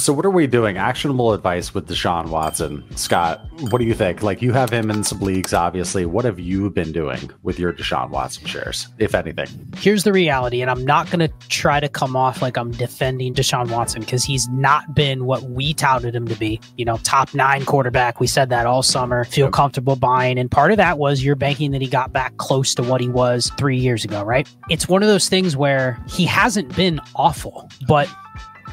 So what are we doing? Actionable advice with Deshaun Watson. Scott, what do you think? Like, you have him in some leagues, obviously. What have you been doing with your Deshaun Watson shares, if anything? Here's the reality, and I'm not going to try to come off like I'm defending Deshaun Watson, because he's not been what we touted him to be. You know, top 9 quarterback. We said that all summer. Feel comfortable buying. And part of that was you're banking that he got back close to what he was 3 years ago, right? It's one of those things where he hasn't been awful, but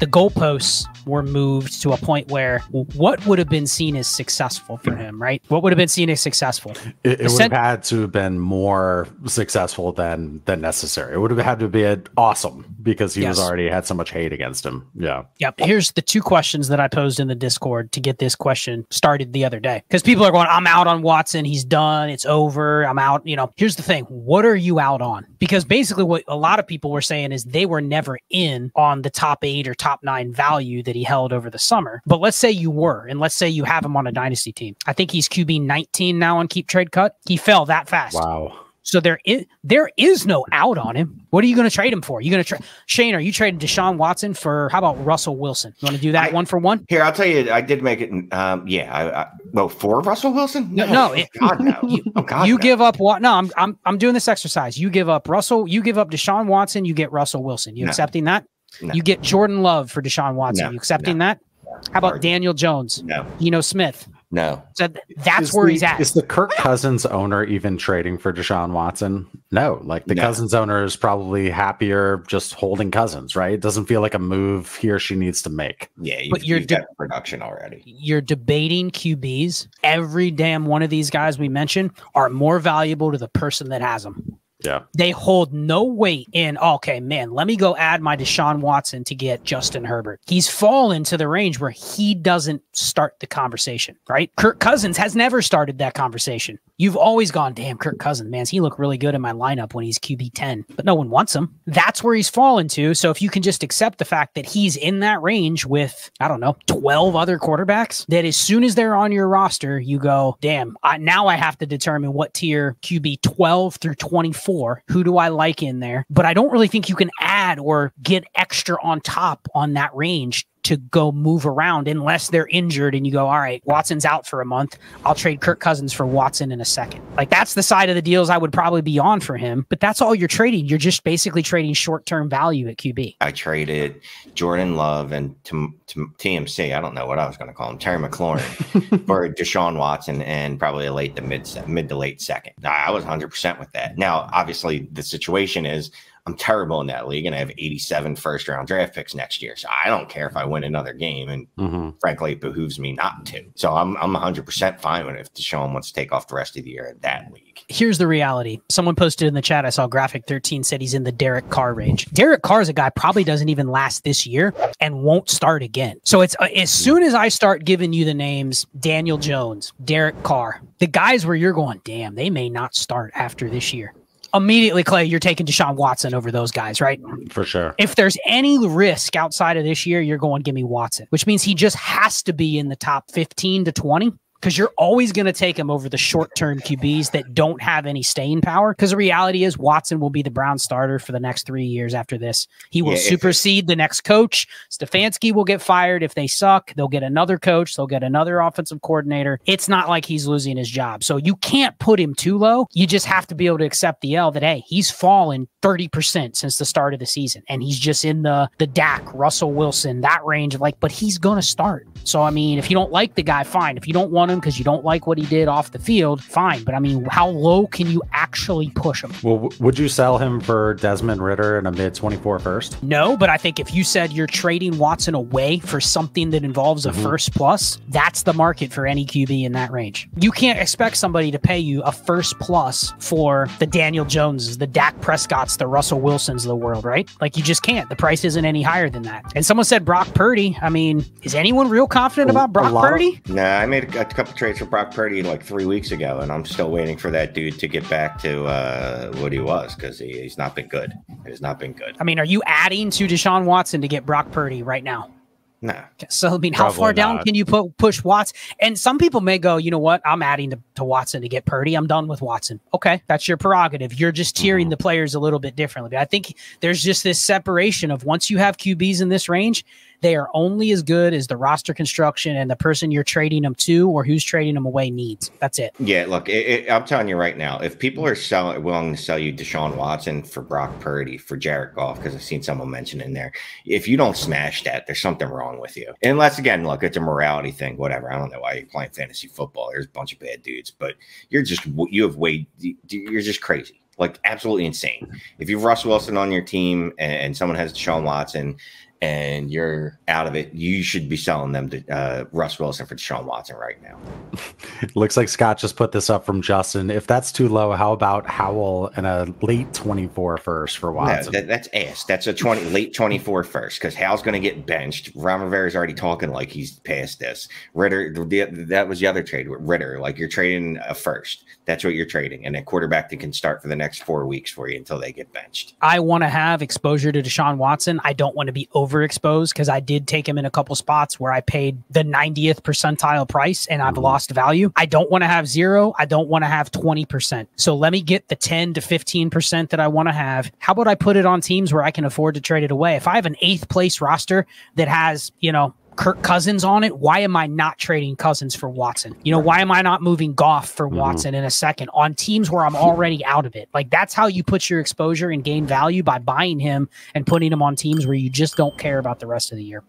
the goalposts were moved to a point where what would have been seen as successful for him, right? What would have been seen as successful? It would have had to have been more successful than necessary. It would have had to be awesome because he was already had so much hate against him. Yeah. Yep. Here's the 2 questions that I posed in the Discord to get this question started the other day. Because people are going, I'm out on Watson. He's done. It's over. I'm out. You know, here's the thing. What are you out on? Because basically what a lot of people were saying is they were never in on the top 8 or top 9 value that he held over the summer. But let's say you were, and let's say you have him on a dynasty team. I think he's QB 19 now on Keep Trade Cut. He fell that fast. Wow. So there is no out on him. What are you going to trade him for? You going to trade Shane? Are you trading Deshaun Watson for, how about Russell Wilson? You want to do that 1 for 1? Here, I'll tell you, I did make it. Well, for Russell Wilson? No. God no. You give up what? No, I'm doing this exercise. You give up Russell. You give up Deshaun Watson. You get Russell Wilson. You accepting that? No. You get Jordan Love for Deshaun Watson. No. You accepting that? How about Daniel Jones? No. Geno Smith? No. So that's where he's at. Is the Kirk Cousins owner even trading for Deshaun Watson? No. Like, the Cousins owner is probably happier just holding Cousins, right? It doesn't feel like a move he or she needs to make. Yeah, you've got production already. You're debating QBs. Every damn one of these guys we mentioned are more valuable to the person that has them. Yeah. They hold no weight in, okay, man, let me go add my Deshaun Watson to get Justin Herbert. He's fallen to the range where he doesn't start the conversation, right? Kirk Cousins has never started that conversation. You've always gone, damn, Kirk Cousins, man, he looked really good in my lineup when he's QB 10, but no one wants him. That's where he's fallen to. So if you can just accept the fact that he's in that range with, I don't know, 12 other quarterbacks, that as soon as they're on your roster, you go, damn, now I have to determine what tier QB 12 through 24, who do I like in there? But I don't really think you can add or get extra on top on that range to go move around unless they're injured and you go, all right, Watson's out for a month. I'll trade Kirk Cousins for Watson in a second. Like, that's the side of the deals I would probably be on for him, but that's all you're trading. You're just basically trading short-term value at QB. I traded Jordan Love and TMC. I don't know what I was going to call him. Terry McLaurin for Deshaun Watson and probably a mid to late second. I was 100% with that. Now, obviously the situation is I'm terrible in that league, and I have 87 first-round draft picks next year. So I don't care if I win another game, and frankly, it behooves me not to. So I'm 100% fine with it if Deshaun wants to take off the rest of the year in that league. Here's the reality. Someone posted in the chat, I saw Graphic 13 said he's in the Derek Carr range. Derek Carr is a guy probably doesn't even last this year and won't start again. So it's as soon as I start giving you the names Daniel Jones, Derek Carr, the guys where you're going, damn, they may not start after this year. Immediately, Clay, you're taking Deshaun Watson over those guys, right? For sure. If there's any risk outside of this year, you're going, give me Watson, which means he just has to be in the top 15 to 20. Because you're always going to take him over the short-term QBs that don't have any staying power. Because the reality is Watson will be the Brown starter for the next 3 years after this. He will supersede the next coach. Stefanski will get fired if they suck. They'll get another coach. They'll get another offensive coordinator. It's not like he's losing his job. So you can't put him too low. You just have to be able to accept the L that, hey, he's fallen 30% since the start of the season. And he's just in the Dak, Russell Wilson, that range. But he's going to start. So, I mean, if you don't like the guy, fine. If you don't want him because you don't like what he did off the field, fine. But I mean, how low can you actually push him? Well, would you sell him for Desmond Ridder in a mid-24 first? No, but I think if you said you're trading Watson away for something that involves a first plus, that's the market for any QB in that range. You can't expect somebody to pay you a first plus for the Daniel Joneses, the Dak Prescotts, the Russell Wilsons of the world, right? Like, you just can't. The price isn't any higher than that. And someone said Brock Purdy. I mean, is anyone real confident about Brock Purdy? Nah, I made a couple trades for Brock Purdy like 3 weeks ago, and I'm still waiting for that dude to get back to what he was, because he's not been good. He's not been good. I mean, are you adding to Deshaun Watson to get Brock Purdy right now? No. So, I mean, how far down can you push Watson? And some people may go, you know what? I'm adding to Watson to get Purdy. I'm done with Watson. Okay, that's your prerogative. You're just tiering the players a little bit differently. But I think there's just this separation of once you have QBs in this range, They are only as good as the roster construction and the person you're trading them to or who's trading them away needs. That's it. Yeah, look, I'm telling you right now, if people are willing to sell you Deshaun Watson for Brock Purdy, for Jared Goff, because I've seen someone mention in there, if you don't smash that, there's something wrong with you. Unless, again, look, it's a morality thing, whatever. I don't know why you're playing fantasy football. There's a bunch of bad dudes, but you're just crazy. Like, absolutely insane. If you have Russ Wilson on your team and someone has Deshaun Watson and you're out of it, you should be selling them to Russ Wilson for Deshaun Watson right now. Looks like Scott just put this up from Justin. If that's too low, how about Howell and a late 24 first for Watson? No, that's ass. That's a late 24 first, because Howell's going to get benched. Ron Rivera's already talking like he's past this. Ritter, that was the other trade with Ritter. Like, you're trading a first. That's what you're trading. And a quarterback that can start for the next 4 weeks for you until they get benched. I want to have exposure to Deshaun Watson. I don't want to be overexposed, because I did take him in a couple spots where I paid the 90th percentile price and I've lost value. I don't want to have 0. I don't want to have 20%. So let me get the 10 to 15% that I want to have. How about I put it on teams where I can afford to trade it away? If I have an 8th place roster that has, Kirk Cousins on it, why am I not trading Cousins for Watson? Why am I not moving Goff for Watson in a second on teams where I'm already out of it? Like, that's how you put your exposure and gain value, by buying him and putting him on teams where you just don't care about the rest of the year.